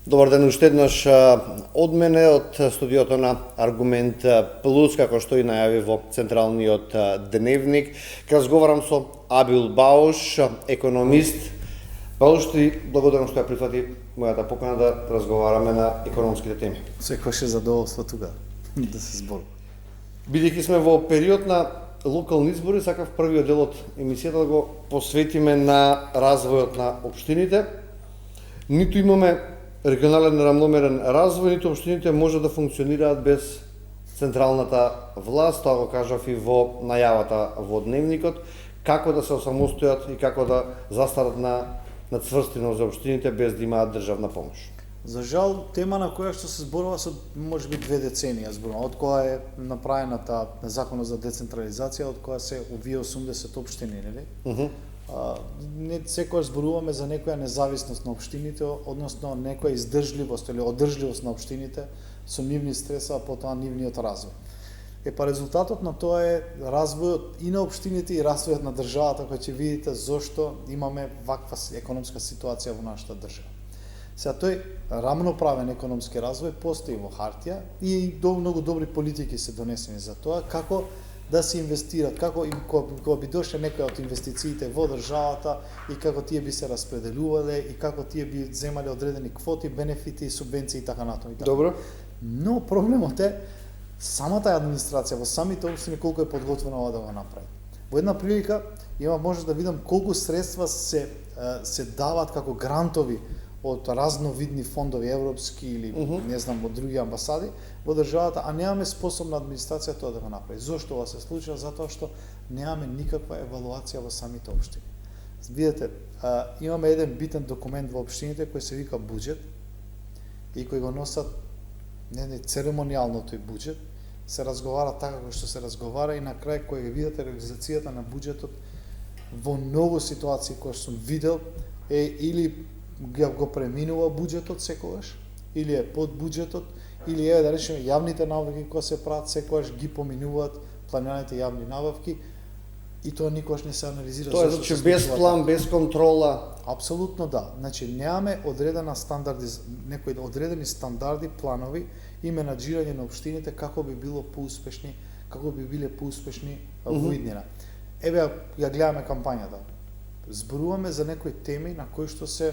Добар ден уште еднаш од мене, од студиото на Аргумент Плюс, како што и најави во централниот дневник. Ке разговарам со Абил Бауш, економист. Бауш, ти благодарам што ја прифати мојата покана да разговараме на економските теми. Секогаш е задоволство тука да се зборува. Бидејќи сме во период на локални избори, сакав првиот дел од емисијата да го посветиме на развојот на општините. Ниту имаме регионален рамномерен развој, ниту општините може да функционираат без централната власт, тоа го кажав и во најавата во дневникот, како да се осамостојат и како да застарат на цврстина за општините без да имаат државна помош. За жал, тема на која што се зборува со можеби 2 децении зборува, од која е направената законот за децентрализација, од која се овие 80 општини, нели? Не секогаш зборуваме за некоја независност на општините, односно некоја издржливост или одржливост на општините со нивни средства, а потоа нивниот развој. Резултатот на тоа е развојот и на општините и развојот на државата, кој ќе видите зошто имаме ваква економска ситуација во нашата држава. Сега тој рамноправен економски развој постои во хартија и многу добри политики се донесени за тоа, како да се инвестират, како би дошле некои од инвестициите во државата и како тие би се распределувале и како тие би земале одредени квоти, бенефити, субвенции и така натаму. Добро. Но проблемот е самата администрација во самите општини колку е подготвена ова да го направи. Во една прилика има може да видам колку средства се дават како грантови од разновидни фондови европски или не знам од други амбасади во државата, а немаме способна администрација тоа да го направи. Зошто ова се случува? Затоа што немаме никаква евалуација во самите општини. Видете, имаме еден битен документ во општините кој се вика буџет и кој го носат не церемонијално тој буџет, се разговара така како што се разговара и на крај кој видите реализацијата на буџетот во многу ситуации кои сум видел е или го преминува буџетот секогаш, или е под буџетот, или е да речеме јавните набавки кои се прават секогаш ги поминуваат планираните јавни набавки и тоа никогаш не се анализира. Тоа е значи без план, без контрола. Апсолутно да. Значи немаме одредена стандарди, некои одредени стандарди, планови и менаџирање на општините како би било поуспешни, како би биле поуспешни во иднина. Еве ја гледаме кампањата. Зборуваме за некои теми на кои што се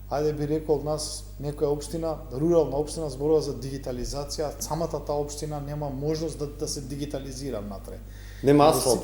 ајде би рекол од нас некоја општина, рурална општина зборува за дигитализација, самата таа општина нема можност да се дигитализира внатре. Нема асфалт.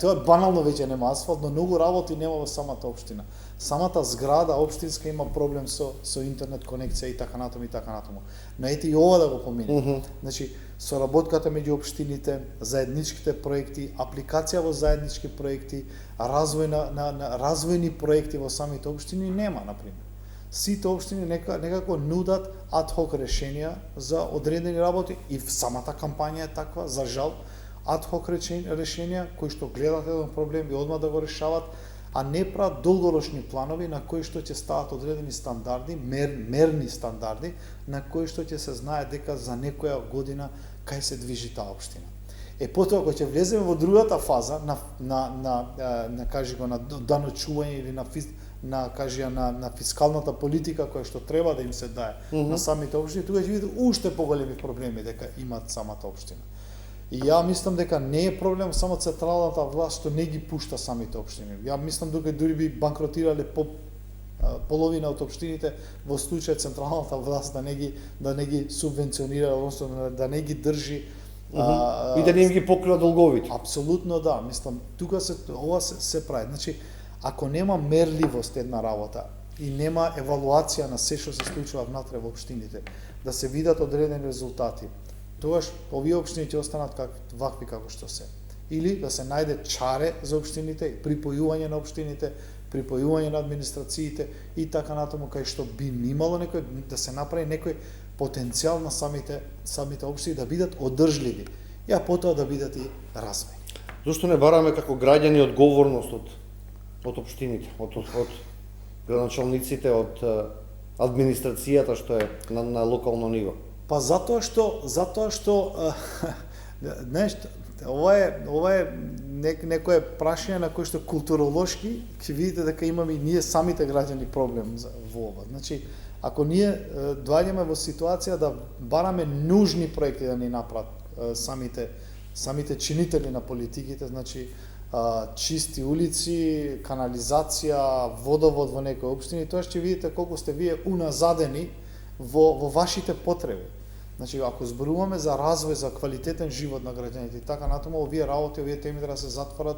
Тоа е банално веќе нема асфалт, но многу работи нема во самата општина. Самата зграда општинска има проблем со интернет конекција и така натаму и така натаму. Но ете и ова да го помине. Значи соработката меѓу општините, заедничките проекти, апликација во заеднички проекти, развој на развојни проекти во самите општини нема, например. Сите општини некако нудат ад хок решенија за одредени работи и самата кампања е таква, за жал, ад хок решенија кои што гледат еден проблем и одма да го решават, а не прават долгорочни планови на кои што ќе стават одредени стандарди, мерни стандарди, на кои што ќе се знае дека за некоја година кај се движи таа општина. Потоа кога ќе влеземе во другата фаза на кажи го на даночување или на фискалната политика која што треба да им се дае на самите општини, тука ќе видите уште поголеми проблеми дека имаат самата општина. И ја мислам дека не е проблем само централната власт што не ги пушта самите општини. Ја мислам дека дури би банкротирале половина од општините во случај централната власт да не ги субвенционира, односно да не ги држи и да не им ги покрива долговите. Апсолутно да, мислам тука ова се прави. Значи ако нема мерливост една работа и нема евалуација на се што се случува внатре во општините, да се видат одредени резултати, тогаш овие општини ќе останат вакви како што се. Или да се најде чаре за општините, припојување на општините, припојување на администрациите и така натаму кај што би имало да се направи некој потенцијал на самите општини да бидат одржливи, а потоа да бидат и развојни. Зошто не бараме како граѓани одговорност од општините, од градоначалниците, од администрацијата што е на локално ниво? Па затоа што Знаеш, ова е некое прашање на кој што културолошки ќе видите дека имаме и ние самите граѓани проблем во ова. Значи, ако ние доаѓаме во ситуација да бараме нужни проекти да ни направат самите чинители на политиките, значи чисти улици, канализација, водовод во некои општини, тоа ќе видите колку сте вие уназадени во вашите потреби. Значи, ако зборуваме за развој, за квалитетен живот на граѓаните и така натаму, овие работи, овие теми треба да се затворат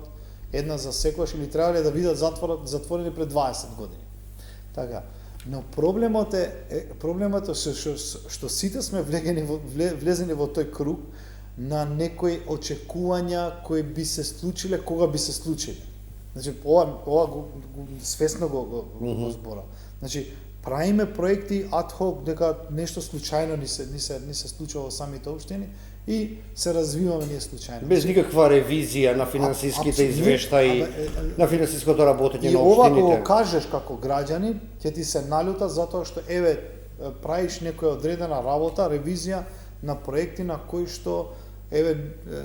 една за секогаш или треба ли да бидат затворени пред 20 години. Така. Но проблемот е што сите сме влезени во тој круг на некои очекувања кои би се случиле кога би се случиле. Значи, ова свесно го збора. Значи, правиме проекти ад хок дека нешто случајно ни се случува во самите општини и се развиваме ние случајно. Без никаква ревизија на финансиските извештаи, на финансиското работење на општините. И ова кога го кажеш како граѓанин, ќе ти се налута затоа што правиш некоја одредена работа, ревизија на проекти на кои што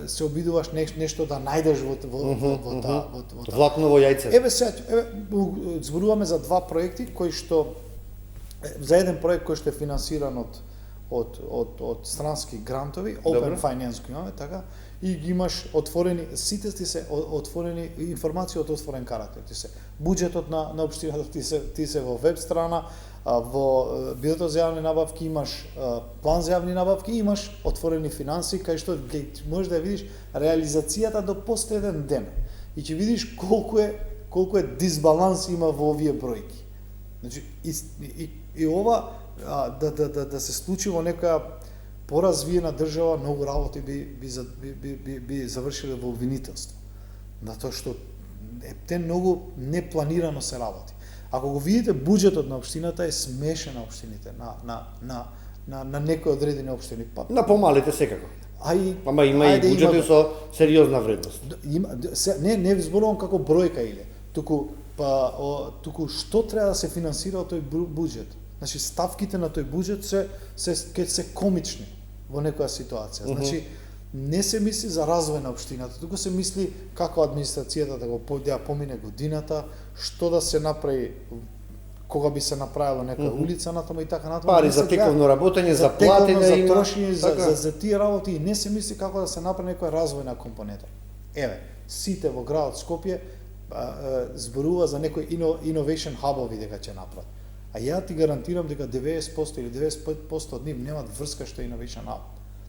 се обидуваш нешто да најдеш во златново јајце. Зборуваме за два проекти кои што за еден проект кој што е финансиран од странски грантови, Open Finance го имаме, така, и ги имаш отворени, сите ти се отворени информации од отворен карактер. Ти се буџетот на општината, ти се во веб страна, во бюрото за јавни набавки имаш план за јавни набавки, имаш отворени финанси кај што можеш да видиш реализацијата до последен ден. И ќе видиш колку е дисбаланс има во овие бројки. Значи и ова да се случи во некоја поразвиена држава, многу работи би завршиле во обвинителство. Затоа што те многу непланирано се работи. Ако го видите, буџетот на општината е смешен на општините, на некои одредени општини. На помалите секако. Ама има и буџети со сериозна вредност. Не зборувам како бројка или, туку што треба да се финансира од тој буџет. Значи ставките на тој буџет се комични во некоја ситуација. Значи не се мисли за развој на општината, туку се мисли како администрацијата да помине годината, што да се направи кога би се направила некоја улица натаму и така натаму. Пари за тековно работење, за плати да има, трошење, за тие работи, и не се мисли како да се направи некоја развојна компонента. Сите во градот Скопје зборува за некои innovation hub-ови дека ќе направат. А ја ти гарантирам дека 90% или 95% од нив немаат врска што е innovation hub.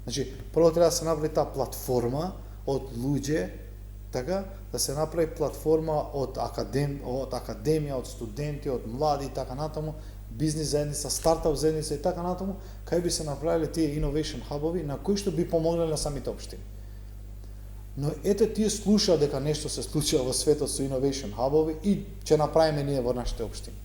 Значи, прво треба да се направи таа платформа од луѓе, така, да се направи платформа од академија, од студенти, од млади и така натаму, бизнис заедница, стартап заедница и така натаму, кај би се направиле тие innovation hub-ови на кои што би помогнале на самите општини. Но ете тие слушаат дека нешто се случува во светот со innovation hub-ови и ќе направиме ние во нашите општини.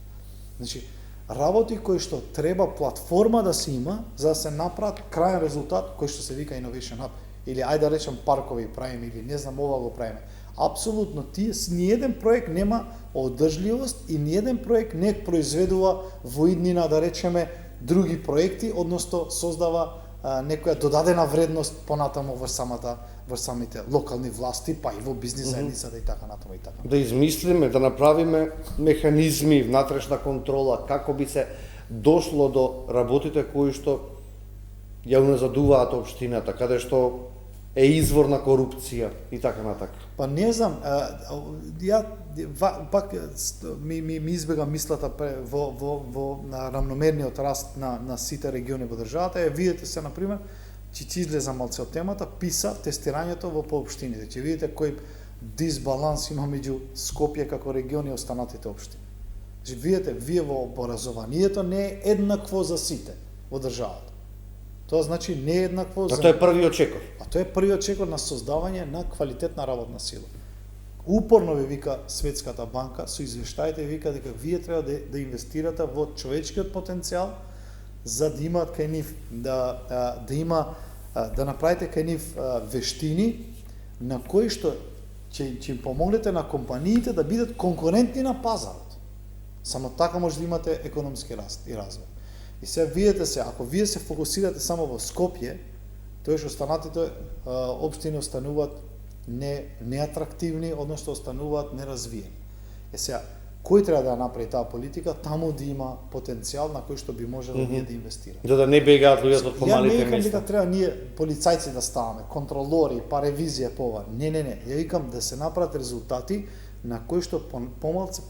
Значи, работи кои што треба платформа да се има за да се направат крајен резултат кој што се вика innovation hub, или ајде да речем паркови правиме или не знам ова го правиме. Апсолутно ниеден проект нема одржливост и ниеден проект не произведува во иднина да речеме други проекти, односно создава некоја додадена вредност понатаму во самите локални власти, па и во бизнис заедницата и така натаму и така. Да измислиме, да направиме механизми, внатрешна контрола, како би се дошло до работите кои што ја уназадуваат општината, каде што е извор на корупција и така натака. Па не знам, ја пак ми избега мислата во рамномерниот раст на сите региони во државата. Видите се, например, ќе излеза малце од темата, PISA тестирањето во поопштините. Ќе видите кој дисбаланс има меѓу Скопје како регион и останатите општини. Значи, видите, вие во образованието не е еднакво за сите во државата. Тоа значи не е еднакво за... Тоа е првиот чекор. Тоа е првиот чекор на создавање на квалитетна работна сила. Упорно ви вика Светската банка со извештаите, вика дека вие треба да инвестирате во човечкиот потенцијал за да имаат кај нив да направите кај нив вештини на кои што ќе им помогнете на компаниите да бидат конкурентни на пазарот. Само така може да имате економски раст и развој. И сега видете се, ако вие се фокусирате само во Скопје, Тоа што останатите општини остануваат неатрактивни, односно остануваат неразвиени. Сега, кој треба да направи таа политика таму да има потенцијал на кој што би можело ние да инвестираме. За да не бегаат луѓето од помалите Ја не викам дека места. треба ние полицајци да ставаме, контролори, па ревизија по ова. Не. Ја викам да се направат резултати на кои што помалце,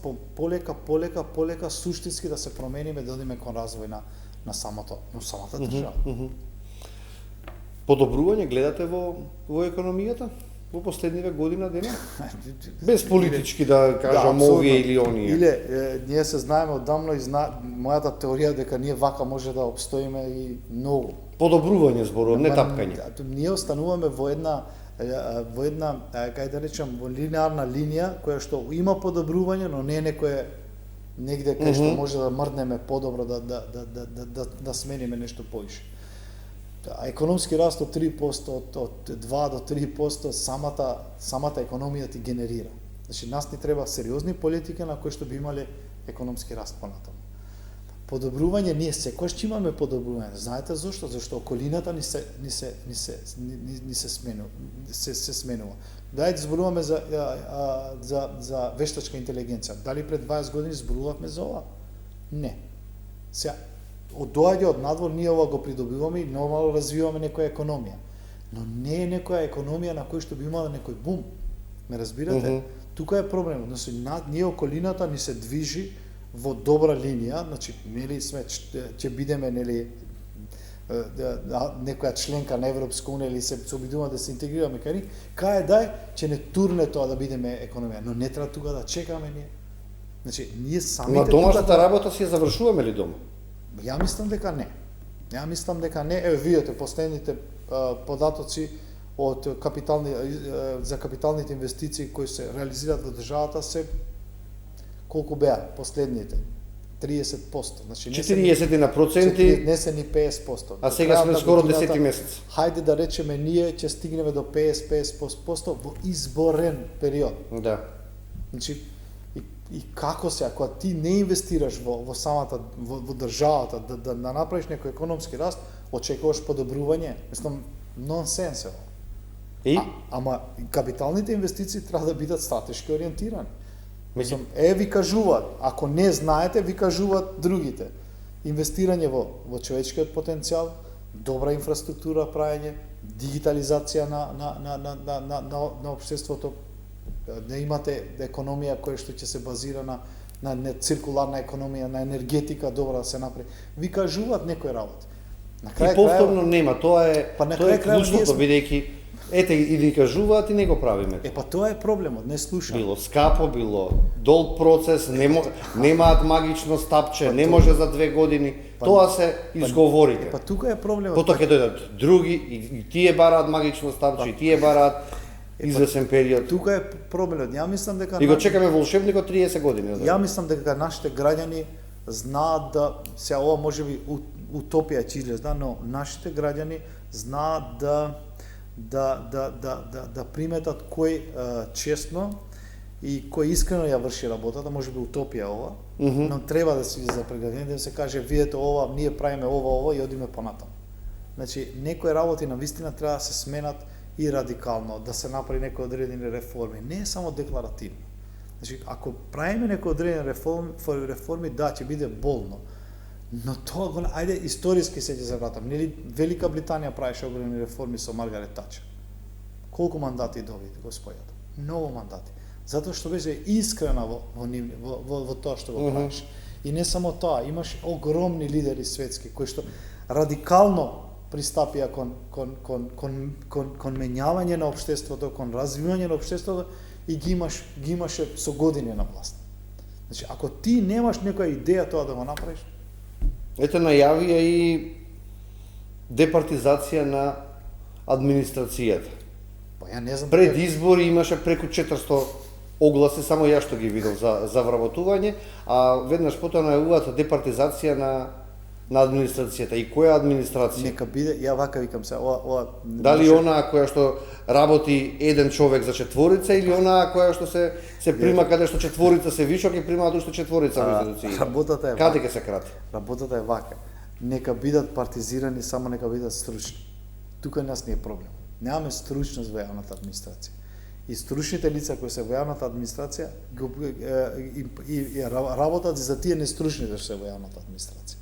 полека суштински да се промениме, да одиме кон развој на самата држава. Подобрување гледате во економијата во последниве година дена? Без политички да кажам овие или оние. Иле, ние се знаеме одамно и мојата теорија дека ние вака може да обстоиме и многу. Подобрување зборот, не тапкање. Ние остануваме во една кај да речам, во линеарна линија која што има подобрување, но не е некое негде кај што може да мрднеме подобро да смениме нешто поише. Економски раст од 3%, од 2 до 3% самата економија ти генерира. Значи, нас ни треба сериозни политики на кои што би имале економски раст понатаму. Подобрување, ние секогаш ќе имаме подобрување. Знаете зошто? Зашто околината ни се сменува. Дај зборуваме за вештачка интелигенција. Дали пред 20 години зборувавме за ова? Не. Сега, доаѓа од надвор, ние ова го придобиваме и нормално развиваме некоја економија. Но не е некоја економија на кој што би имала некој бум. Ме разбирате? Тука е проблемот. Значи, ние околината ни се движи во добра линија, значи, нели сме ќе бидеме нели некоја членка на Европска унија или се обидуваме да се интегрираме кај дај ќе не турне тоа да бидеме економија, но не треба тука да чекаме ние. Значи, ние самите на домашната работа си ја завршуваме ли дома? Ја мислам дека не. Еве видите последните податоци од за капиталните инвестиции кои се реализираат во државата се колку беа последните 30%. Значи 40%, не се ни 50%. а сега сме скоро 10 месец. Хајде да речеме ние ќе стигнеме до 50% во изборен период. Да. Значи и како се, ако ти не инвестираш во самата во државата да направиш некој економски раст, очекуваш подобрување, мислам нонсенс е. Ама капиталните инвестиции треба да бидат стратешки ориентирани. Мислам, ви кажуваат, ако не знаете, ви кажуваат другите. Инвестирање во човечкиот потенцијал, добра инфраструктура праење, дигитализација на општеството, да имате економија која што ќе се базира на циркуларна економија, на енергетика, добра да се направи. Ви кажуваат некои работи. И повторно нема, тоа е клучното, бидејќи ете и да кажуваат и не го правиме. Па тоа е проблемот, не слушам. Било скапо, било долг процес, немаат магично стапче, не може за 2 години. Тоа се изговорите. Па тука е проблемот. Потоа ќе дојдат други и тие бараат магично стапче, и тие бараат извесен период. Тука е проблемот. Ја мислам дека и го чекаме волшебникот 30 години. Ја мислам дека нашите граѓани знаат да се ова можеби утопија ќе изгледа, но нашите граѓани знаат да приметат кој честно и кој искрено ја врши работата, можеби утопија ова, но треба да се за преградени да се каже видете ова, ние правиме ова и одиме понатаму. Значи некои работи на вистина треба да се сменат и радикално, да се направи некои одредени реформи, не е само декларативно. Значи ако правиме некои одредени реформи, да, ќе биде болно. Но тоа ајде историски се ќе завратам. Нели Велика Британија правеше огромни реформи со Маргарет Тачер. Колку мандати доби господјата? Многу мандати. Затоа што беше искрена во тоа што го правеше. И не само тоа, имаш огромни лидери светски кои што радикално пристапија кон менјавање на општеството, кон развивање на општеството и ги имаше со години на власт. Значи, ако ти немаш некоја идеја тоа да го направиш, ете најавија и департизација на администрацијата. Па ја не знам. Пред избори имаше преку 400 огласи, само ја што ги видов за вработување, а веднаш потоа најавуваат департизација на администрацијата. И која администрација? Нека биде, ја вака викам се, ова дали онаа која што работи еден човек за четворица или онаа која што се прима каде што четворица се вишок и примаат уште четворица во институциите. Работата е каде ќе се крати? Работата е вака. Нека бидат партизирани, само нека бидат стручни. тука нас не е проблем. Немаме стручност во јавната администрација. И стручните лица кои се во јавната администрација и работат за тие нестручните што се во јавната администрација.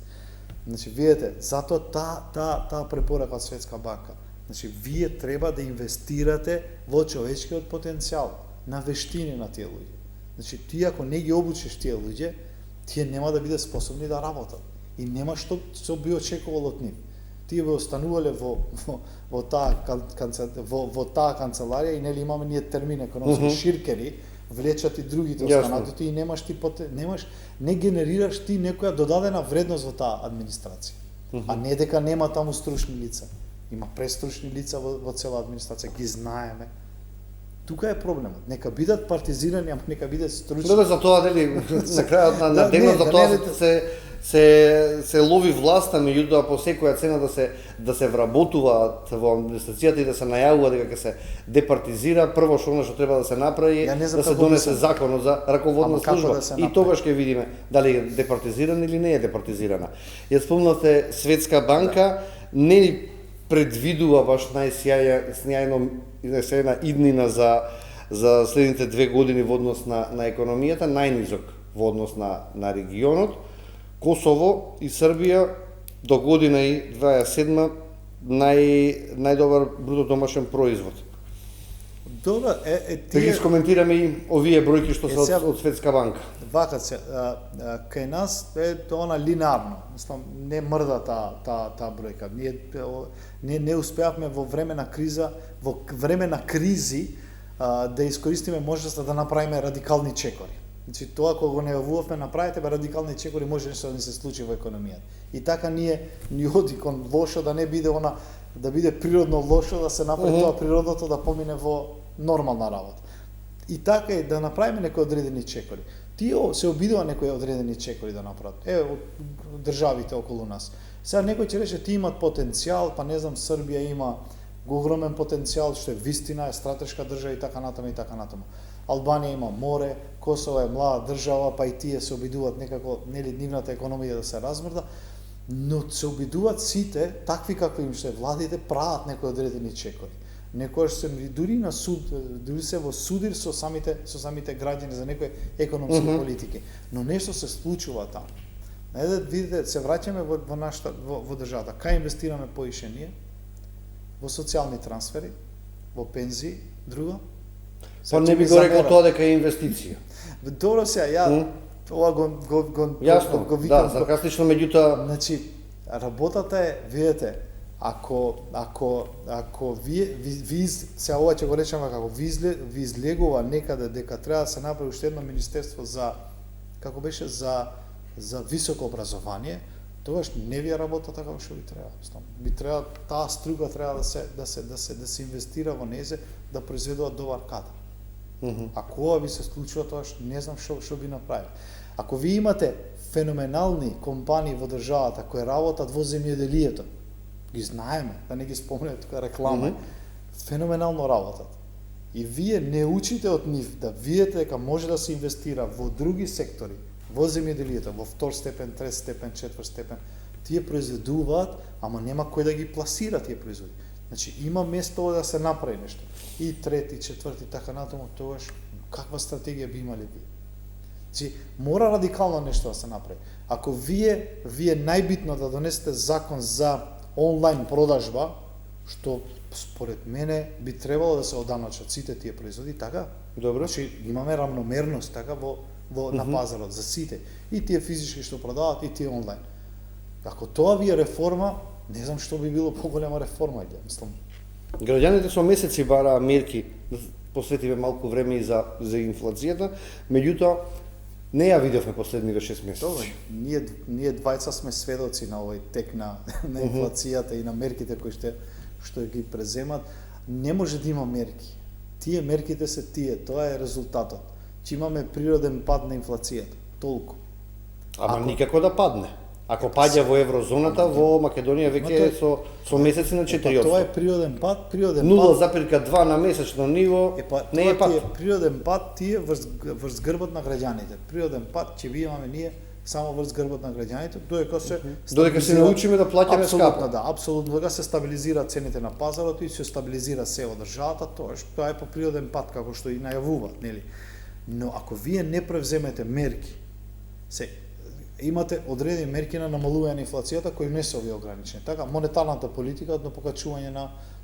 Значи, видите, затоа таа препорака од Светска банка. Значи, вие треба да инвестирате во човечкиот потенцијал, на вештини на тие луѓе. Значи, ти ако не ги обучиш тие луѓе, тие нема да бидат способни да работат. И нема што би очекувал од нив. Тие би останувале во таа канцеларија и нели имаме ние термин економски ширкери, влечат и другите останатите и не генерираш ти некоја додадена вредност во таа администрација. А не дека нема таму стручни лица. Има престручни лица во цела администрација, ги знаеме. Тука е проблемот. Нека бидат партизирани, ама нека бидат стручни. Да, за тоа дали на крајот на денот за тоа се лови власта, меѓутоа по секоја цена да се вработуваат во администрацијата и да се најавува дека ќе се департизира. Прво што треба да се направи да се донесе законот за раководна служба и тогаш ќе видиме дали е департизирана или не е департизирана. Ја спомнавте Светска банка, не ни предвидува баш најсјајна иднина за следните 2 години во однос на економијата, најнизок во однос на регионот. Косово и Србија до година и 27 најдобар бруто домашен производ. Добро, Да ги скоментираме и овие бројки што се од Светска банка. Вака се, кај нас е она линарно, мислам, не мрда таа бројка. Ние не успеавме во време на криза, во време на кризи да искористиме можноста да направиме радикални чекори. Значи тоа кога го најавувавме направите радикални чекори, може нешто да ни се случи во економијата. И така ни оди кон лошо да не биде да биде природно лошо, да се направи тоа природното да помине во нормална работа. И така е да направиме некои одредени чекори. Тие се обидува некои одредени чекори да направат. Од државите околу нас. Сега некој ќе рече ти имат потенцијал, па не знам Србија има огромен потенцијал што е вистина, е стратешка држава и така натаму и така натаму. Албанија има море, Косово е млада држава, па и тие се обидуваат некако нели нивната економија да се размрда, но се обидуваат сите такви какви им се владите прават некои одредени чекори. Некојаш се дури на суд, дури се во судир со самите граѓани за некои економски политики, но нешто се случува таму. Видите, се враќаме во нашата во државата. Кај инвестираме поише ние? Во социјални трансфери, во пензии, друго? Па не би го рекол тоа дека е инвестиција. Добро ја ова го викам. Да, саркастично, меѓутоа, Значи, работата е, видите, ако вие се ова ќе го речеме како ви излегува некаде дека треба да се направи уште едно министерство за како беше за високо образование, тогаш не ви работа така како што ви треба. Би треба таа струга треба да се инвестира во незе да произведува добар кадар. Ако ова ви се случува, тогаш не знам што би направи. Ако ви имате феноменални компании во државата кои работат во земјоделието, ги знаеме, да не ги спомнеме тука реклама, феноменално работат. И вие не учите од нив да видите дека може да се инвестира во други сектори, во земјоделието, во втор степен, трет степен, четврт степен, тие произведуваат, ама нема кој да ги пласира тие производи. Значи има место да се направи нешто. И трети, четврти, така натаму, тогаш каква стратегија би имале вие? Значи мора радикално нешто да се направи. Ако вие најбитно да донесете закон за онлайн продажба, што според мене би требало да се оданачат сите тие производи, така? Добро. Значи имаме рамномерност така на пазарот за сите, и тие физички што продаваат и тие онлайн. Ако тоа ви е реформа, не знам што би било поголема реформа, мислам. Граѓаните со месеци бараа мерки, посветиве малку време и за инфлацијата, меѓутоа не ја видовме последниве 6 месеци. Ние двајца сме сведоци на овој тек на инфлацијата и на мерките кои што ги преземат. Не може да има мерки. Тие мерките се тие, тоа е резултатот. Че имаме природен пад на инфлацијата. Толку. Ама никако да падне. Ако паѓа во еврозоната, во Македонија веќе е со месеци на 4%. Тоа е природен пад, 0,2 на месечно ниво не е пад. Природен пад тие врз грбот на граѓаните. Природен пад ќе ви имаме ние само врз грбот на граѓаните, додека се Додека се научиме да плаќаме скапо. Да, апсолутно, додека се стабилизира цените на пазарот и се стабилизира се од државата, тоа е по природен пат како што и најавуваат, нели? Но ако вие не превземете мерки, имате одредени мерки на намалување на инфлацијата кои не се овие ограничени. Така, монетарната политика од покачување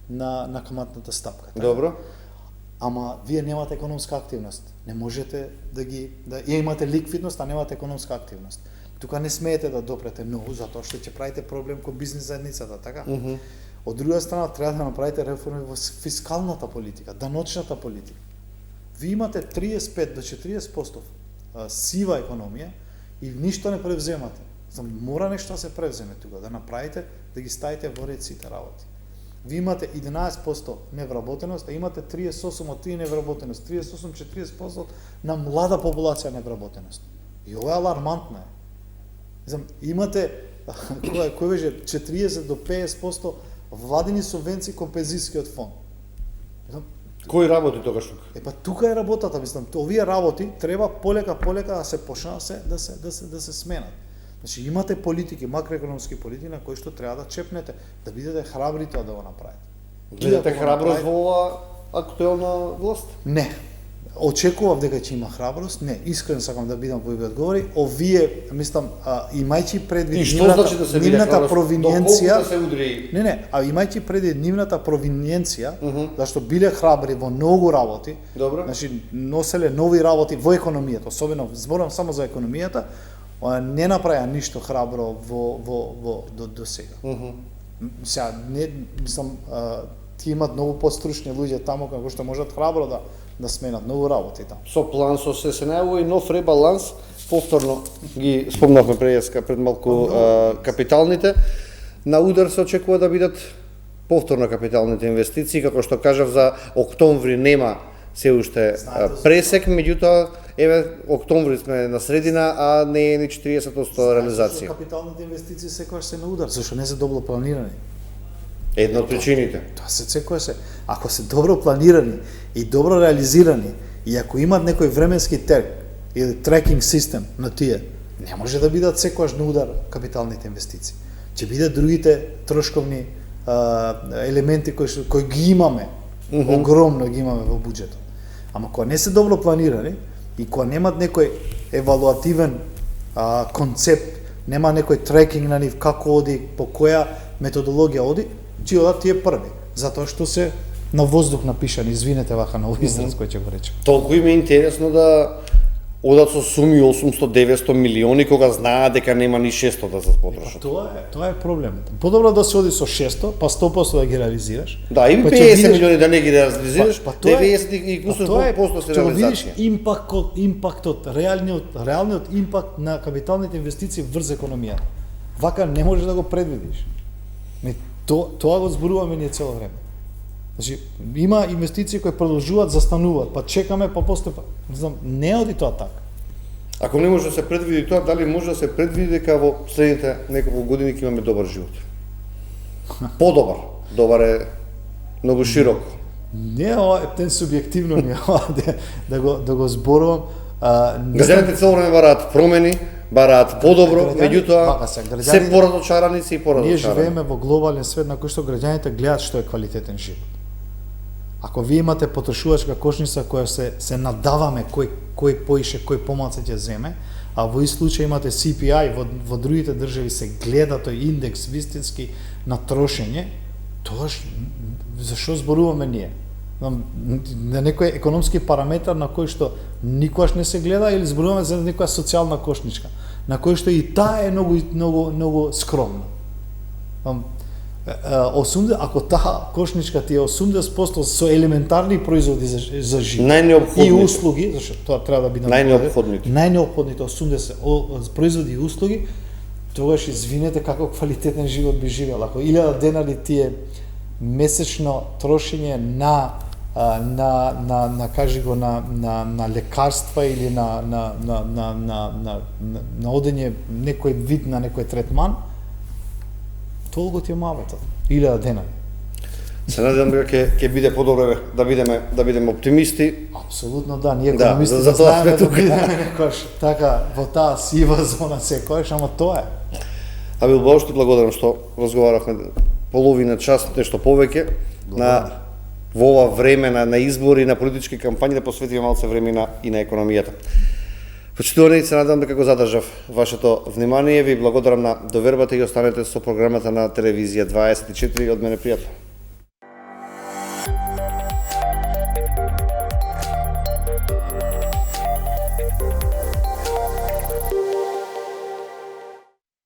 на каматната стапка. Така? Добро. Ама вие немате економска активност. Не можете ја имате ликвидност, а немате економска активност. Тука не смеете да допрете многу, затоа што ќе правите проблем кој бизнис заедницата, така? Од друга страна, треба да направите реформи во фискалната политика, даночната политика. Ви имате 35 до 40% сива економија и ништо не превземате. Мора нешто да се превземе тука, да направите, да ги ставите во ред сите работи. Ви имате 11% невработеност, а имате 38 од тие невработеност, 38-40% на млада популација невработеност. И ова е алармантно. Имате кој беше 40 до 50% владини субвенции кон пензискиот фонд. Кој работи тогаш тука? Па тука е работата, овие работи треба полека да се почнат да се сменат. Значи имате политики, макроекономски политики на кои што треба да чепнете, да бидете храбри тоа да го направите. Гледате храброст во ова актуелна власт? Не. Очекував дека ќе има храброст. Не, искрено сакам да бидам кој ви одговори. Овие, мислам, имајќи предвид нивната провиненција, имајќи предвид нивната провиненција, зашто биле храбри во многу работи, значи носеле нови работи во економијата, особено зборам само за економијата, не направија ништо храбро до сега. Сега, мислам, ти имат многу постручни луѓе таму како што можат храбро да сменат многу работи таму. Со план со се најавува и нов ребаланс, повторно ги спомнавме пред малку капиталните. На удар се очекува да бидат повторно капиталните инвестиции, како што кажав за октомври нема се уште пресек, меѓутоа еве октомври сме на средина, а не е ни 40% реализација. Капиталните инвестиции секогаш се на удар, зашто не се добро планирани. Една од причините. Тоа секогаш ако се добро планирани и добро реализирани и ако имат некој временски терк или трекинг систем на тие, не може да бидат секогаш на удар капиталните инвестиции. Ќе бидат другите трошковни елементи кои ги имаме, огромно ги имаме во буџетот. Ама кога не се добро планирани и кога немат некој евалуативен концепт, нема некој трекинг на нив како оди, по која методологија оди, ќе одат тие први, затоа што се на воздух напишани, извинете вака на овој израз кој ќе го речем. Толку им е интересно да одат со суми 800-900 милиони кога знаат дека нема ни 600 да се потрошат. Тоа е проблемот. Подобро да се оди со 600, па 100% да ги реализираш. Да, и 50 милиони да не ги реализираш, 90 и кусур % се реализација. Импактот, реалниот импакт на капиталните инвестиции врз економијата. Вака не можеш да го предвидиш. Тоа го зборуваме ние цело време. Значи, има инвестиции кои продолжуваат, застануваат, па чекаме, па после, не оди тоа така. Ако не може да се предвиди тоа, дали може да се предвиди дека во следните неколку години ќе имаме добар живот? Подобар. Добар е многу широко. Не, ова е субјективно ми да го зборувам. Граѓаните цело време бараат промени, бараат подобро, меѓутоа се поразочарани и поразочарани. Ние живееме во глобален свет на кој што граѓаните гледаат што е квалитетен живот. Ако вие имате потрошувачка кошница која се надаваме кој поише, кој помалку ќе земе, а во ист случај имате CPI, во другите држави се гледа тој индекс вистински на трошење, тоа зашо зборуваме ние? На некој економски параметар на кој што никогаш не се гледа или зборуваме за некоја социјална кошничка, на кој што и таа е многу скромна. Ако таа кошничка ти е 80% со елементарни производи за живот и услуги, зашто тоа треба да биде најнеопходните 80 производи и услуги, тогаш извинете како квалитетен живот би живел. Ако 1000 денари ти е месечно трошење на кажи го на лекарства или на одење некој вид на некој третман, толку ти е мавата. 1000 денари. Се надевам дека ќе биде подобро да бидеме оптимисти. Апсолутно да, ние Да, економисти за тоа сме знаеме да тука. бидеме некош така во таа сива зона секојаш, ама тоа е. А Билбао, ти благодарам што разговаравме половина час, нешто повеќе во ова време на избори, на политички кампањи, да посветиме малце време и на економијата. Почитувани, се надам дека го задржав вашето внимание. Ви благодарам на довербата и останете со програмата на телевизија 24. Од мене пријатно.